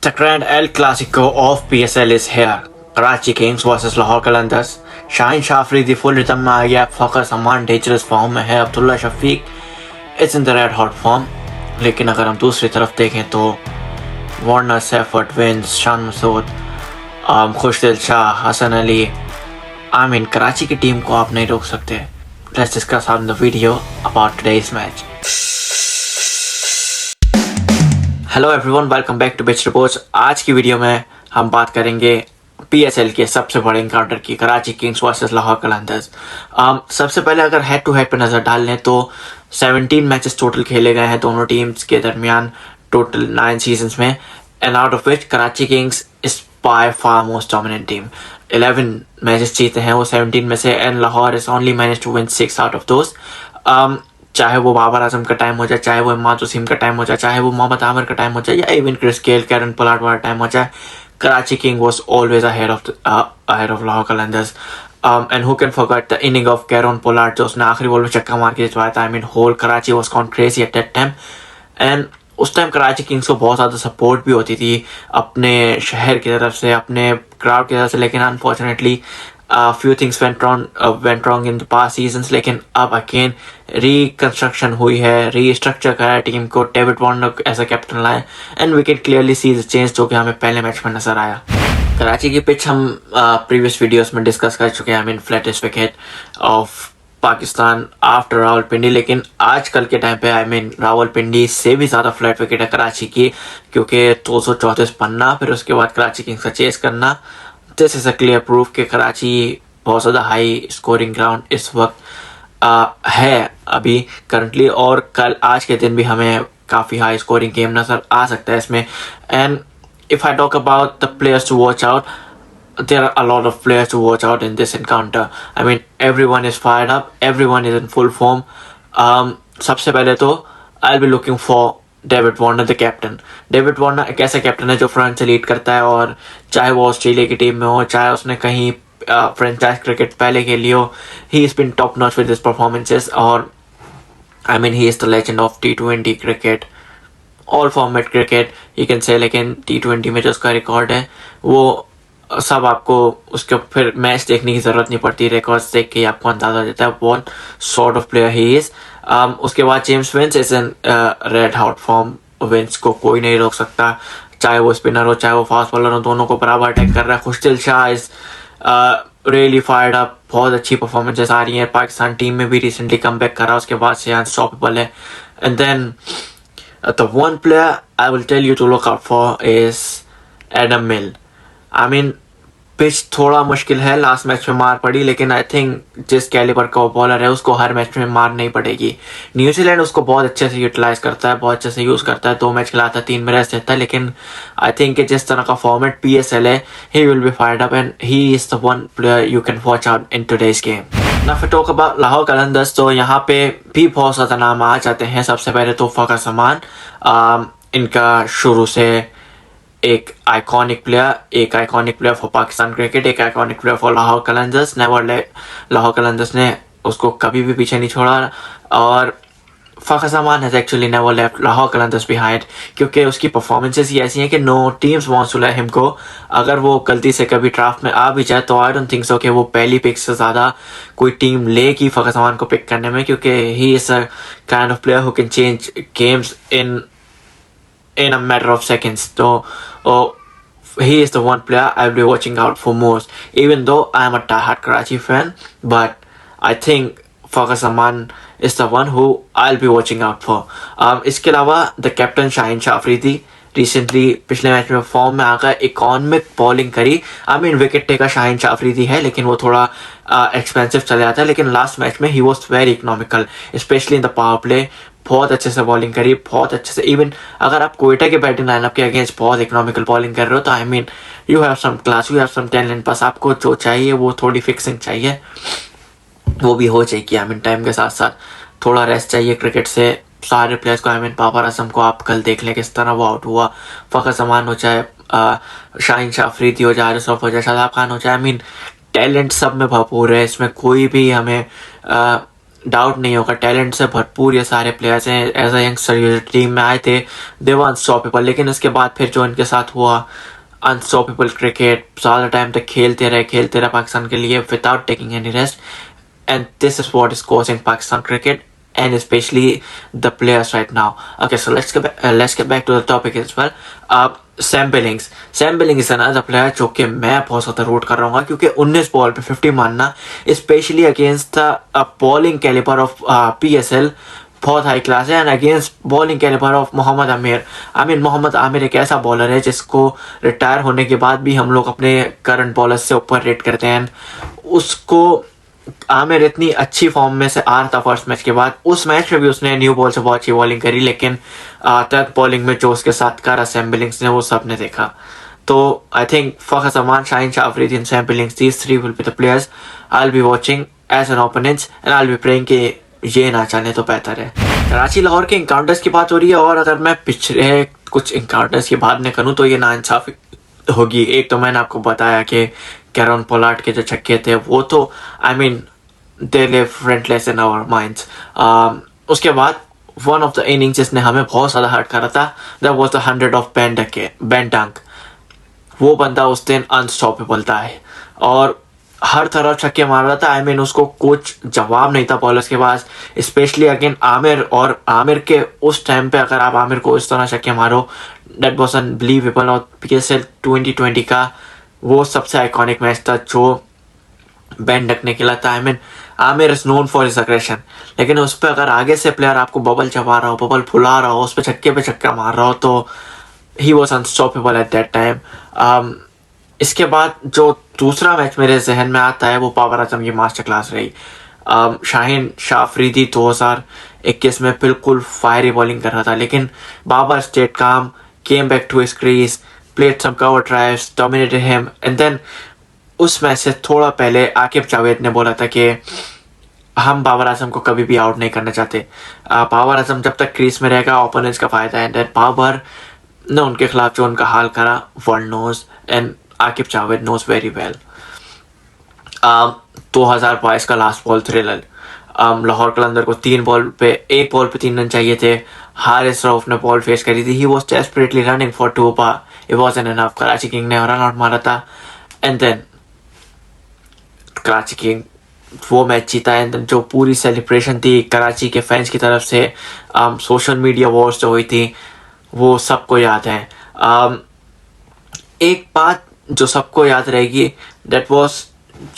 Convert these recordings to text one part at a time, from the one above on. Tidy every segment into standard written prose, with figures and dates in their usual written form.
The grand El Clasico of PSL is here. Karachi Kings versus Lahore Qalandars. Shaheen Shah Afridi full rhythm में आ गया. Fakhar Zaman dangerous form में है. Abdullah Shafique it's in the red hot form. लेकिन अगर हम दूसरी तरफ देखें तो Warner, Seifert, wins, Shan Masood, खुशदिल शाह, हसन अली, आमीन, कराची की टीम को आप नहीं रोक सकते. Let's discuss on the video about today's match. Hello everyone, welcome back to pitch reports. आज की वीडियो में हम बात करेंगे पीएसएल के सबसे बड़े इनकाउंटर की, कराची किंग्स वर्सेस लाहौर कलंदर्स. सबसे पहले अगर हेड टू हेड पे नज़र डाल लें तो 17 मैचेस टोटल खेले गए हैं दोनों टीम्स के दरमियान, टोटल 9 सीजन्स में, and out of which Karachi Kings is by far most dominant team. 11 matches जीते हैं वो 17 में से, and Lahore is only manage to win 6 out of those. चाहे वो बाबर आजम का टाइम हो जाए, चाहे वो इमाद वसीम का टाइम हो जाए, चाहे वो मोहम्मद आमिर का टाइम हो जाए, या even Chris Gayle, Kieron Pollard वाला टाइम हो जाए, Karachi King was always ahead of Lahore Qalandars. And who can forget the inning of Kieron Pollard जो उसने आखिरी बॉल में छक्का मार के जितवाया था. I mean whole Karachi was gone crazy at that time. And उस टाइम कराची किंग्स को बहुत ज़्यादा सपोर्ट भी होती थी अपने शहर की तरफ से, अपने क्राउड की तरफ से. लेकिन unfortunately few things went wrong in the past seasons. लेकिन अब अगेन रिकंस्ट्रक्शन हुई है, रीस्ट्रक्चर करा है टीम को, David Warner as a captain लाए, and we can clearly see the change जो कि हमें पहले मैच में नजर आया. कराची की पिच हम प्रीवियस वीडियोस में डिस्कस कर चुके हैं. I mean flattest wicket of Pakistan after Rawalpindi. लेकिन आजकल के टाइम पे आई मीन रावलपिंडी से भी ज़्यादा फ्लैट विकेट है कराची की, क्योंकि 234 पन्ना, फिर उसके बाद कराची किंग्स का चेस करना. This is a clear proof कि कराची बहुत ज़्यादा हाई स्कोरिंग ग्राउंड इस वक्त है अभी करंटली, और कल आज के दिन भी हमें काफ़ी हाई स्कोरिंग गेम नज़र आ सकता है इसमें. And if I talk about the players to watch out, there are a lot of players to watch out in this encounter. I mean everyone is fired up, everyone is in full form. सबसे पहले तो I'll be looking for David Warner the captain. David Warner एक ऐसा captain है जो front से lead करता है, और चाहे वो ऑस्ट्रेलिया की टीम में हो, चाहे उसने कहीं फ्रेंचाइज क्रिकेट पहले खेली ली हो, he is been top notch with his performances. और I mean he is the legend of T20 cricket, all format cricket you can say. लेकिन T20 में जो उसका रिकॉर्ड है वो सब आपको उसके फिर मैच देखने की ज़रूरत नहीं पड़ती, रिकॉर्ड्स देख के आपको अंदाजा देता है what sort of player he is. उसके बाद James Vince is an red hot form. Vince को कोई नहीं रोक सकता, चाहे वो स्पिनर हो चाहे वो फास्ट बॉलर हो, दोनों को बराबर अटैक कर रहा है. Khushdil Shah is really fired up, बहुत अच्छी परफॉर्मेंसेस आ रही हैं. पाकिस्तान टीम में भी रिसेंटली कम बैक करा, उसके बाद से अनस्टॉपेबल है. And then the one player I will tell you to look out for is Adam Milne. I mean pitch थोड़ा मुश्किल है, लास्ट मैच में मार पड़ी, लेकिन आई थिंक जिस कैलिबर का वो बॉलर है उसको हर मैच में मार नहीं पड़ेगी. न्यूजीलैंड उसको बहुत अच्छे से यूटिलाइज करता है, बहुत अच्छे से यूज़ करता है. 2 मैच खिलाता है, 3 में रेस्ट देता है. लेकिन आई थिंक कि जिस तरह का फॉर्मेट PSL है, he will be fired up and he is the one player you can watch out in today's game. Now फिर टॉक अबाउट लाहौर कलंदर्स, तो यहाँ पे भी बहुत ज़्यादा नाम आ जाते हैं. सबसे पहले तो फ़खर समान, इनका शुरू से एक iconic player for Pakistan cricket, एक iconic player for Lahore Qalandars. Never let Lahore Qalandars ने उसको कभी भी पीछे नहीं छोड़ा, और Fakhar Zaman has actually never left Lahore Qalandars behind, क्योंकि उसकी परफॉर्मेंसेस ही ऐसी हैं कि no teams wants to let him go. अगर वो गलती से कभी ड्राफ्ट में आ भी जाए तो आई डोंट थिंक सो कि वो पहली पिक से ज़्यादा कोई टीम लेगी फ़खर समान को पिक करने में, क्योंकि he is a kind of player who can change games in a matter of seconds. So he is the one player I'll be watching out for most, even though I am a diehard Karachi fan. But I think Fakhar समान is the one who I'll be watching out for. इसके अलावा the captain Shaheen Shah Afridi recently पिछले match में form में आकर economic bowling करी. I mean wicket taker Shaheen Shah Afridi है, लेकिन वो थोड़ा एक्सपेंसिव चले जाता है. लेकिन लास्ट मैच में he was very economical, specially in the power play. बहुत अच्छे से बॉलिंग करी, बहुत अच्छे से. इवन अगर आप कोयटा के बैटिंग लाइनअप के अगेंस्ट बहुत इकोनॉमिकल बॉलिंग कर रहे हो तो I mean you have some class, you have some talent. बस आपको जो चाहिए वो थोड़ी फिक्सिंग चाहिए, वो भी हो जाएगी. आई मीन टाइम के साथ साथ थोड़ा रेस्ट चाहिए क्रिकेट से सारे प्लेयर्स को. आई मीन बाबर आजम को आप कल देख लें किस तरह वो आउट हुआ. फ़खर समान हो चाहे शाहीन शाह अफरीदी हो, जाहिर सौफ हो, चाहे शादाब खान हो, चाहे आई मीन टैलेंट सब में भरपूर है. इसमें कोई भी हमें डाउट नहीं होगा, टैलेंट से भरपूर ये सारे प्लेयर्स हैं। एज अ यंगस्टर ये टीम में आए थे, दे वर अनस्टॉपेबल, लेकिन उसके बाद फिर जो इनके साथ हुआ, अनस्टॉपेबल क्रिकेट, ज़्यादा टाइम तक खेलते रहे पाकिस्तान के लिए without taking any rest, and this is what is causing Pakistan cricket and especially the players right now. Okay, so let's get back to the topic as well. Sam Billings is another player जो कि मैं बहुत ज़्यादा root कर रहा हूँ, क्योंकि 19 ball पे 50 मारना, specially against the bowling calibre of PSL बहुत हाई क्लास है, and against bowling calibre of Mohammad Amir एक ऐसा बॉलर है जिसको रिटायर होने के बाद भी हम लोग अपने करंट बॉलर से ऊपर रेट करते हैं। उसको आमिर इतनी अच्छी फॉर्म में से आ रहा था फर्स्ट मैच के बाद, उस मैच में भी उसने न्यू बॉल से बहुत अच्छी बॉलिंग करी, लेकिन तक बॉलिंग में जो उसके साथ करा सैम बिलिंग्स ने, वो सब ने देखा। तो I think Fakhar Zaman, Shaheen Shah Afridi and Sam Billings, these three will be the players I will be watching as an opponents, and I will be praying कि ये ना जाने तो बेहतर है। कराची लाहौर के इनकाउंटर्स की बात हो रही है, और अगर मैं पिछले कुछ इनकाउंटर्स की बात नहीं करूँ तो ये नाइंसाफ़ी होगी। एक तो मैंने आपको बताया कि कैरन पोलार्ड के जो छक्के थे वो तो they live rentless in our minds. उसके बाद one of the innings जिसने हमें बहुत ज़्यादा हर्ट करा था, that was the 100 of Ben Dunk. वो बंदा उस दिन अनस्टॉपेबल था और हर तरफ छक्के मार रहा था। उसको कुछ जवाब नहीं था बॉलर्स के पास, स्पेशली अगेन आमिर। और आमिर के उस टाइम पे अगर आप आमिर को इस तरह छक्के मारो, that was unbelievable। और PSL 2020 का वो सबसे आइकॉनिक मैच था जो बैन डक ने खेला था। Aamir is known for his aggression, लेकिन उस पर अगर आगे से प्लेयर आपको बबल चबा रहा हो, बबल फुला रहा हो, उस पर छक्के पे छक्का मार रहा हो, तो he was unstoppable at that time. इसके बाद जो दूसरा मैच मेरे जहन में आता है वो बाबर आजम की मास्टर क्लास रही। शाहीन शाह अफरीदी 2021 में बिल्कुल फायरी बॉलिंग कर रहा था, लेकिन Babar stayed calm, came back to his crease, played some cover drives, dominated him, and then उस मैच से थोड़ा पहले आकिब जावेद ने बोला था कि हम बाबर आजम को कभी भी आउट नहीं करना चाहते। बाबर आजम जब तक क्रीज में रहेगा ओपोनेंट्स का फायदा है, एंड बाबर ने उनके खिलाफ जो उनका हाल करा, world knows and Aaqib Javed knows very well. 2022 का last ball thriller, Lahore Qalandar को 1 बॉल पे 3 रन चाहिए थे। हारिस रऊफ ने बॉल फेस करी थी, he was desperately running for 2 पर, इट वॉज़न्ट इनफ। कराची किंग ने रन आउट मारा था, एंड देन कराची किंग वो मैच जीता। एंड जो पूरी सेलिब्रेशन थी कराची के फैंस की तरफ से, सोशल मीडिया वॉर्स जो हुई थी, वो सबको याद है। एक बात जो सबको याद रहेगी, दैट वाज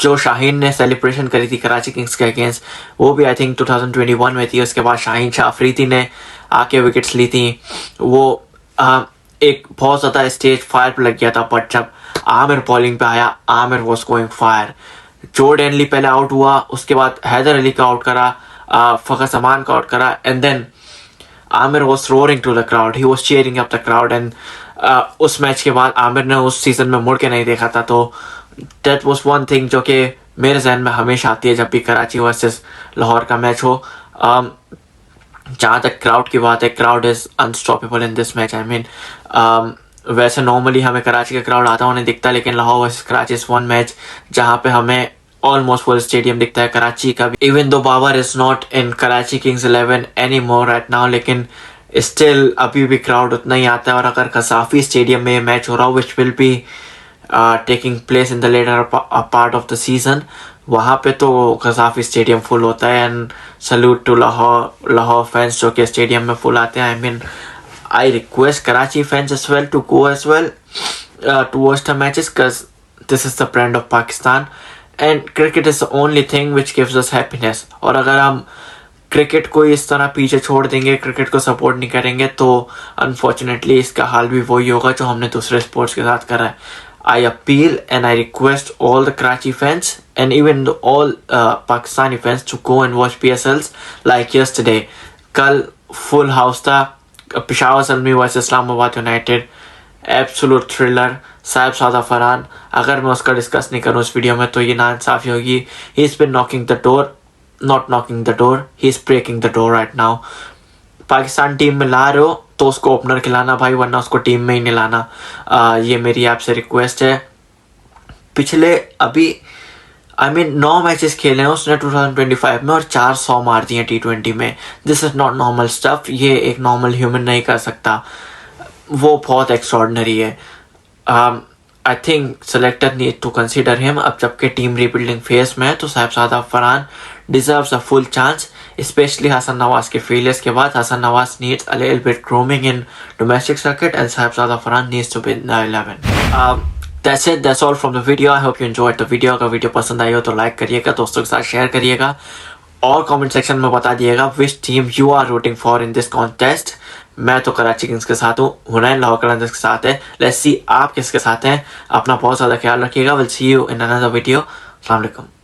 जो शाहीन ने सेलिब्रेशन करी थी कराची किंग्स के अगेंस्ट, वो भी आई थिंक 2021 में थी। उसके बाद शाहीन शाह अफरीदी ने आके विकेट्स ली थी। वो एक बहुत ज़्यादा स्टेज फायर पर लग गया था, बट जब आमिर बॉलिंग पे आया, आमिर वॉज गोइंग फायर। जो डेनली पहले आउट हुआ, उसके बाद हैदर अली का आउट करा, फ़खर जमान का आउट करा, and then Amir was roaring to the crowd, he was cheering up the crowd. And उस मैच के बाद आमिर ने उस सीजन में मुड़ के नहीं देखा था। तो दैट वॉज वन थिंग जो कि मेरे जहन में हमेशा आती है जब भी कराची वर्सेस लाहौर का मैच हो। जहाँ तक क्राउड की बात है, crowd is unstoppable in this match. वैसे नॉर्मली हमें कराची का क्राउड आता होने दिखता है, लेकिन Lahore versus Karachi is one match जहाँ पे हमें ऑलमोस्ट फुल स्टेडियम दिखता है कराची का भी। Even though Babar is not in Karachi Kings 11 any more right now, लेकिन स्टिल अभी भी क्राउड उतना ही आता है। और अगर कसाफी स्टेडियम में मैच हो रहा हो, which will be taking place in the latter part of the season, वहाँ पे तो कसाफी स्टेडियम फुल होता है। And salute to Lahore fans जो कि स्टेडियम में फुल आते हैं। I request Karachi fans as well to go as well to watch the matches, because this is the brand of Pakistan and cricket is the only thing which gives us happiness. और अगर हम cricket को इस तरह पीछे छोड़ देंगे, cricket को सपोर्ट नहीं करेंगे, तो अनफॉर्चुनेटली इसका हाल भी वही होगा जो हमने दूसरे स्पोर्ट्स के साथ करा है। I appeal and I request all the Karachi fans and even all Pakistani fans to go and watch PSLs like yesterday. कल फुल हाउस था, Peshawar Zalmi versus Islamabad United, absolute thriller. Sahibzada Farhan, अगर मैं उसका डिस्कस नहीं करूँ इस वीडियो में तो ये नाइंसाफ़ी होगी। He is been knocking the door, not knocking the door, he is breaking the door right now. Pakistan team में ला रहे हो तो उसको ओपनर खिलाना भाई, वरना उसको टीम में ही नहीं लाना। ये मेरी आपसे रिक्वेस्ट है। पिछले अभी आई मीन 9 मैचेस खेले हैं उसने 2025 में और 400 मार दिए T20 में। This is not normal stuff, ये एक नॉर्मल ह्यूमन नहीं कर सकता, वो बहुत एक्स्ट्रॉर्डनरी है। I think selector need to consider him. अब जबकि टीम रीबिल्डिंग फेज में है तो Sahibzada Farhan deserves a full chance, specially Hasan Nawaz के फेलियर्स के बाद। Hasan Nawaz needs a little bit grooming in domestic circuit and Sahibzada Farhan needs to be in the 11। That's it, that's all from the video. I hope you enjoyed the video. अगर video पसंद आई हो तो like करिएगा, दोस्तों के साथ शेयर करिएगा और कमेंट सेक्शन में बता दिएगा which team you are rooting for in this contest. मैं तो कराची किंग्स के साथ हूँ, हुनैन लाहौर कलंदर्स के साथ है। लेट्स सी आप किसके साथ हैं। अपना बहुत ज़्यादा ख्याल रखिएगा। Will see you in another video. अस्सलाम वालेकुम।